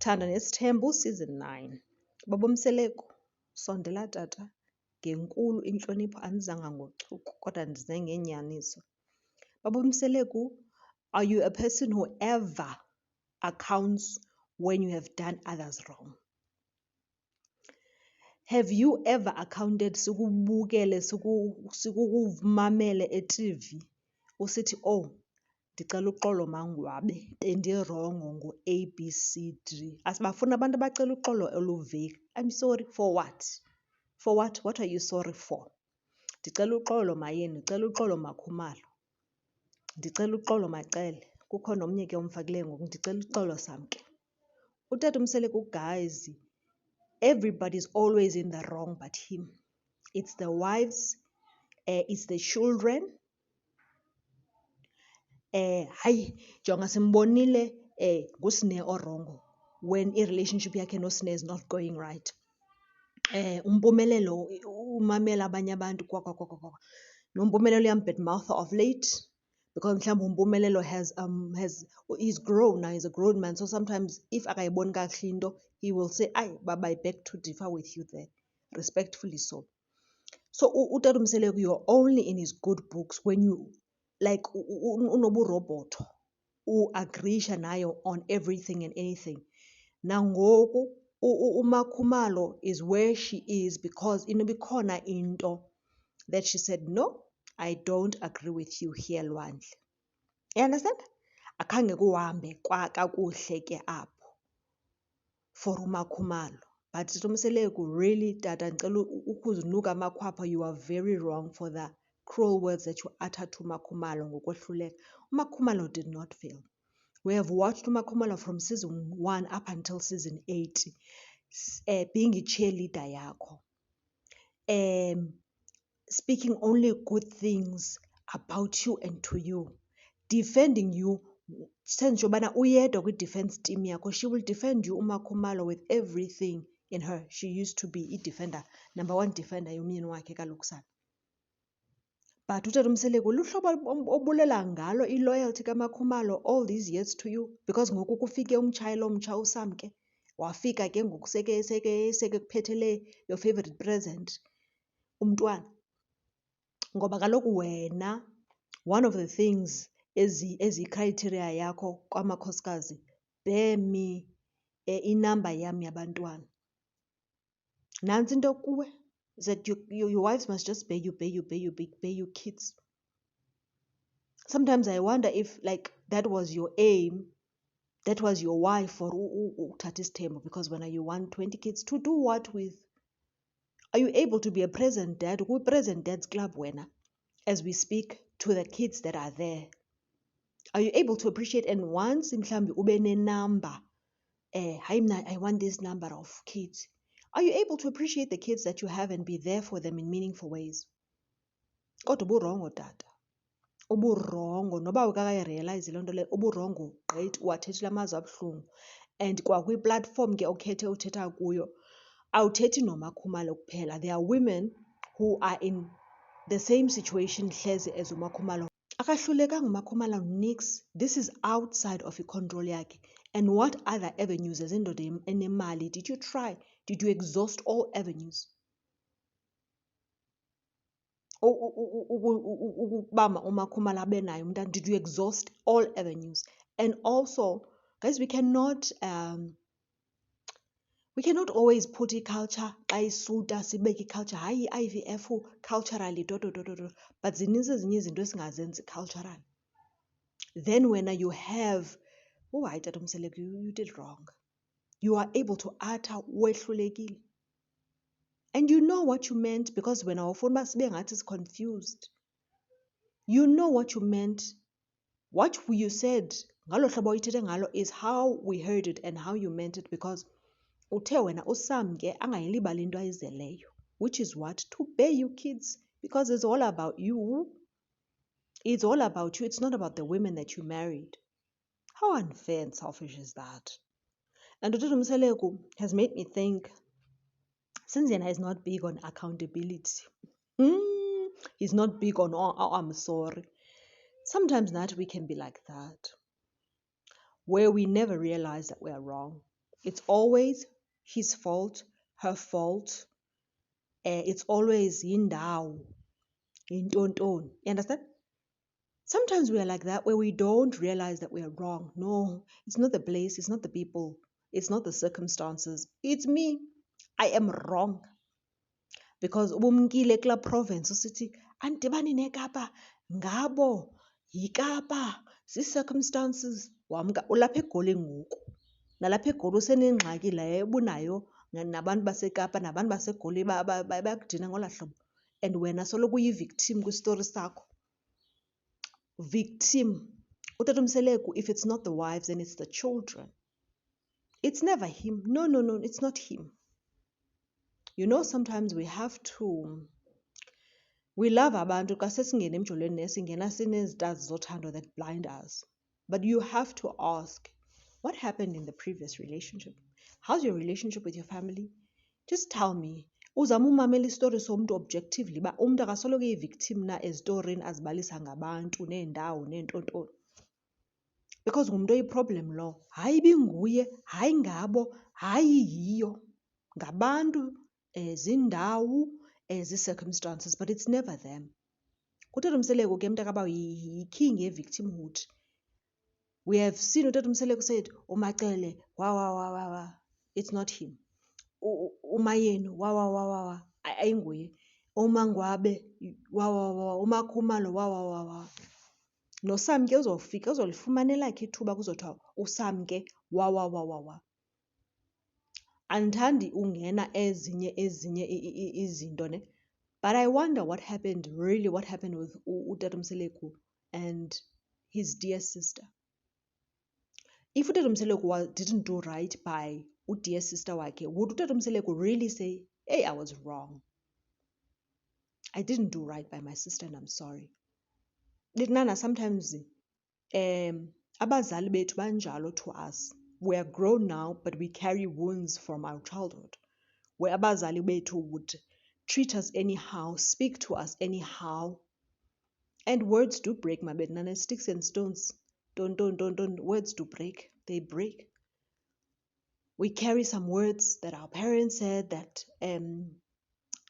Thanda Nesithembu, Season 9. Baba Mseleku, sondela tata, ngenkulu intlonipho, andizanga ngochuku kodwa ndize ngenyaniso. Baba Mseleku, are you a person who ever accounts when you have done others wrong? Have you ever accounted sikubukele sikukuvumamele eTV usithi oh ndicela uxolo mangwabe bendirongo ngo-A B C D? Asibafuni abantu abacela uxolo oluveli. I'm sorry for what? For what? What are you sorry for? Ndicela uxolo mayeni, ndicela uxolo makhumalo, ndicela uxolo macele. Kukho nomnye ke umfakileyo ngoku, ndicela uxolo samke. Utata Mseleku, guys, everybody's always in the wrong but him. It's the wives, it's the children. Hayi, jonga simbonile ngusine orongo when i-relationship yakhe nosine is not going right. Umpumelelo umamela abanye abantu kwa nompumelelo uyambed mouth of late because mhlawumbi umpumelelo he's grown now, he's a grown man, so sometimes if akayiboni kakuhle into he will say ayi baba, I beg to differ with you there, respectfully so. So utata Mseleku, you're only in his good books when you like unoburobhoto uagrisha nayo on everything and anything. Nangoku uMakhumalo is where she is because inobikhona into that she said, no, I don't agree with you here, Lwandle. You understand? Akhange kuhambe kakuhle ke apho for uMakhumalo. But Tata Mseleku, really, tata, ndicela ukuzinuka amakhwapha, you are very wrong for the cruel words that you uttered to Makhumalo ngokwehluleka. Makhumalo did not fail. We have watched Makhumalo from season 1 up until season 8, being a cheerleader yakho, speaking only good things about you and to you, defending you. Sense yobana uyedwa kwi-defense team yakho, she will defend you uMakhumalo with everything in her. She used to be i-defender, number 1 defender yomyeni wakhe kalokusana. But utata Mseleku, luhlobo obulela ngalo i-loyalty kaMakhumalo all these years to you because ngoku kufike umtshayelo omtsha usamke, wafika ke ngoku seke kuphethele your favorite present umntwana. Ngoba kaloku wena, one of the things ezi-criteria yakho kwamakhosikazi, bear me inamba yam yabantwana. Nantsi into kuwe, that your wives must just bear you kids. Sometimes I wonder if like that was your aim, that was your why for uthatha isithembu, because when you want 20 kids, to do what with? Are you able to be a present dad, present dad's club wena, as we speak to the kids that are there? Are you able to appreciate? And once mhlambi ube nenamba, hayi mna I want this number of kids, are you able to appreciate the kids that you have and be there for them in meaningful ways? Kodwa uburongo tata, uburongo, noba ukakayirealize loo nto leyo, uburongo gqithi, uwathethile amazwi abuhlungu. And kwakwi-platform ke okhethe uthetha kuyo, awuthethi noMakhumalo kuphela. There are women who are in the same situation hleze as uMakhumalo. Akahlulekanga uMakhumalo nix. This is outside of i-control yakhe. And what other avenues as indoda enemali did you try? Did you exhaust all avenues? Ukubamba uMakhumalo abe nayo umntana, did you exhaust all avenues? And also, guys, we cannot always put i-culture xa isuta sibeke i-culture, hayi i-IVF culturally but zininzi ezinye izinto esingazenzi culturally. Then when you have, oh hayi Tata Mseleku, you did wrong, you are able to utter wehlulekile. And you know what you meant, because when our phone must be is confused, you know what you meant. What you said ngalo hlobo uyithethe ngalo is how we heard it and how you meant it, because uthe wena usamke angayilibali into ayizeleyo, which is what? To bear you kids, because it's all about you. It's all about you. It's not about the women that you married. How unfair and selfish is that? And Utata Mseleku has made me think, since Yena is not big on accountability, he's not big on, oh, I'm sorry. Sometimes that we can be like that, where we never realize that we are wrong. It's always his fault, her fault. It's always yindawo, yintontoni. You understand? Sometimes we are like that where we don't realize that we are wrong. No, it's not the place, it's not the people, it's not the circumstances. It's me. I am wrong. Because ubumkile kulaa province usithi andidibani nekapa ngabo yikapa zii-circumstances wamka ulapha eGoli ngoku nalapha eGoli usenengxaki leyo ubunayo nabantu baseKapa nabantu baseGoli bayakudina ngolaa hlobo and wena soloko uyi-victim kwistori sakho. Victim. Utata Mseleku, if it's not the wives then it's the children. It's never him. No, no, no, it's not him. You know, sometimes we have to, we love abantu xa sesingena emjolweni nesingena sinezitazi zothando that blind us. But you have to ask, what happened in the previous relationship? How's your relationship with your family? Just tell me. Uzama umamela istori somntu objectively uba umntu akasoloko iyi-victim na ezitorini azibalisa ngabantu neendawo neentontoni. Because ngumntu oyi-problem lo. Hayi ibinguye, hayi ngabo, hayi yiyo. Ngabantu, zindawo, zii-circumstances, but it's never them. Utata Mseleku ke mntakabawo yi-king ye-victimhood. We have seen Utata Mseleku said, uMacele, wa. It's not him. Umayeni, wa. Ayinguye. uMangwabe, wa. uMakhumalo, wa. noSamke uzofika uzolifumana elakhe ithuba kuzothiwa uSamke wa. Andithandi ungena ezinye izinto ne. But I wonder what happened with Utata Mseleku and his dear sister. If Utata Mseleku didn't do right by dear sister wakhe, would Utata Mseleku really say, hey, I was wrong. I didn't do right by my sister and I'm sorry. Nana, sometimes abazali bethu banjalo to us. We are grown now, but we carry wounds from our childhood. Where abazali bethu would treat us anyhow, speak to us anyhow. And words do break, my bed. Nana, sticks and stones. Don't. Words do break. They break. We carry some words that our parents said, that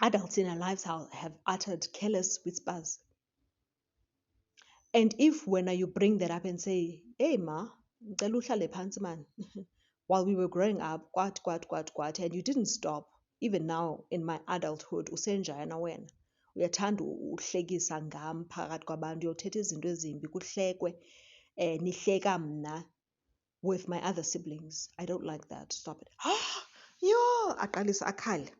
adults in our lives have uttered, careless whispers. And if when you bring that up and say, hey ma, ngicela uhlale phansi man, while we were growing up, kwat, and you didn't stop, even now in my adulthood, usenjayana wena. Uyathanda uhlekisa ngam phakathi kwabantu, uyothetha izinto ezimbi, kuhlekwe, nihleka mna with my other siblings. I don't like that. Stop it. Yho, aqalisa akhale.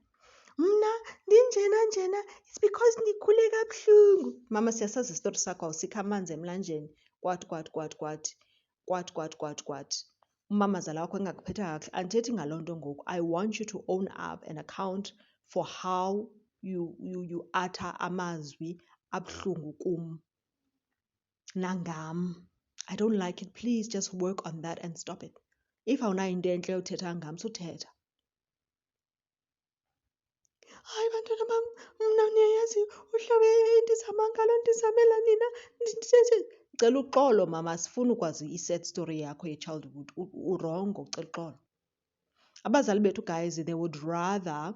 Mna ndinjena, it's because ndikhule kabuhlungu. Mama, siyasazi isitori sakho, awusikha amanzi emlanjeni. Kwat. Umamazala wakho engakuphethanga kakuhle. Andithethi ngaloo nto ngoku. I want you to own up and account for how you utter amazwi abuhlungu kum nangam. I don't like it. Please just work on that and stop it. If awunayo into entle yothetha ngam, suthetha. Hayi bantwana bam, mna niyayazi uhlobo endizama ngalo ndizamela nina. Cela uxolo mama, asifuni ukwazi i-sad story yakho ye-childhood. Urongo, ucela uxolo. Abazali bethu, guys, they would rather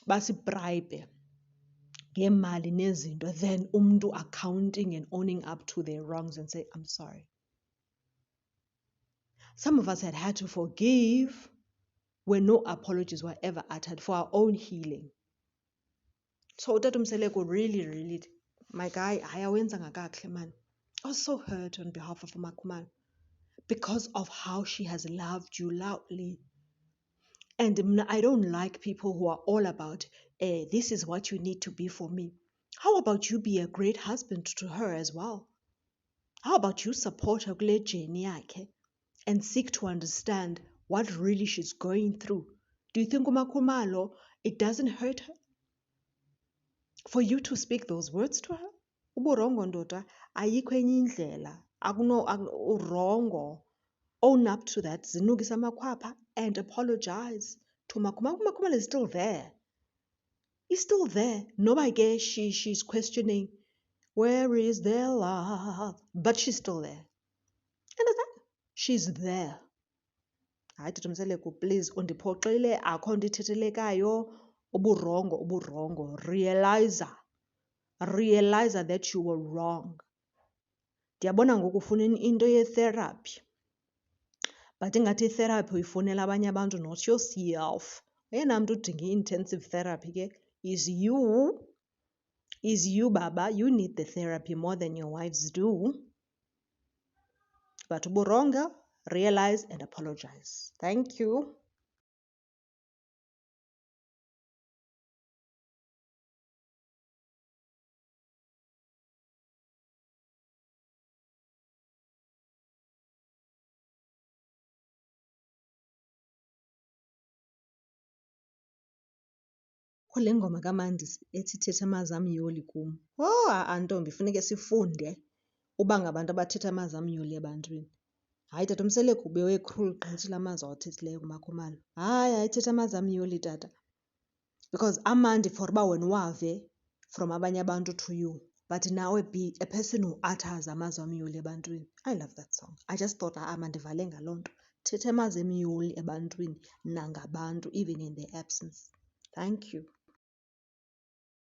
basibribe ngeemali nezinto than umntu accounting and owning up to their wrongs and say, I'm sorry. Some of us had to forgive when no apologies were ever uttered for our own healing. So Utata Mseleku, really, my guy, ayawenzanga kakuhle man. I was so hurt on behalf of Umakhumalo because of how she has loved you loudly. And I don't like people who are all about, this is what you need to be for me. How about you be a great husband to her as well? How about you support her kule journey yakhe and seek to understand what really she's going through? Do you think Umakhumalo, it doesn't hurt her for you to speak those words to her? Uburongo ndoda, ayikho enye indlela. Urongo. Own up to that. Zinukisa amakhwapha and apologize to Umakhumalo. Umakhumalo is still there. He's still there. Noba ke she's questioning, where is their love? But she's still there. Understand? She's there. Hayi, Tata Mseleku, please undiphoxile, akho nto ithethelekayo. Uburongo. Realizer that you were wrong. Ndiyabona ngoku ufuna into ye-therapy, but ingathi i-therapy uyifunela abanye abantu, not yourself. Oyena mntu udinga i-intensive therapy ke is you. Is you, baba. You need the therapy more than your wives do. But uburongo, realize and apologize. Thank you. Le ngoma kaMandisi ethi thetha amazwi amyoli kum. Oh, ha-a ntombi, funeke sifunde uba ngabantu abathetha amazwi amyoli ebantwini. Hayi, Tata Mseleku, bewe-cruel gqithi la mazwi awathethileyo kumakhumalo. Hayi, thetha amazwi amyoli, tata. Because amandi for uba wena uwave from abanye abantu to you, but nawe be a person who utters amazwi amyoli ebantwini. I love that song. I just thought, mandivale ngaloo nto. Thetha amazwi amyoli ebantwini nangabantu, even in their absence. Thank you.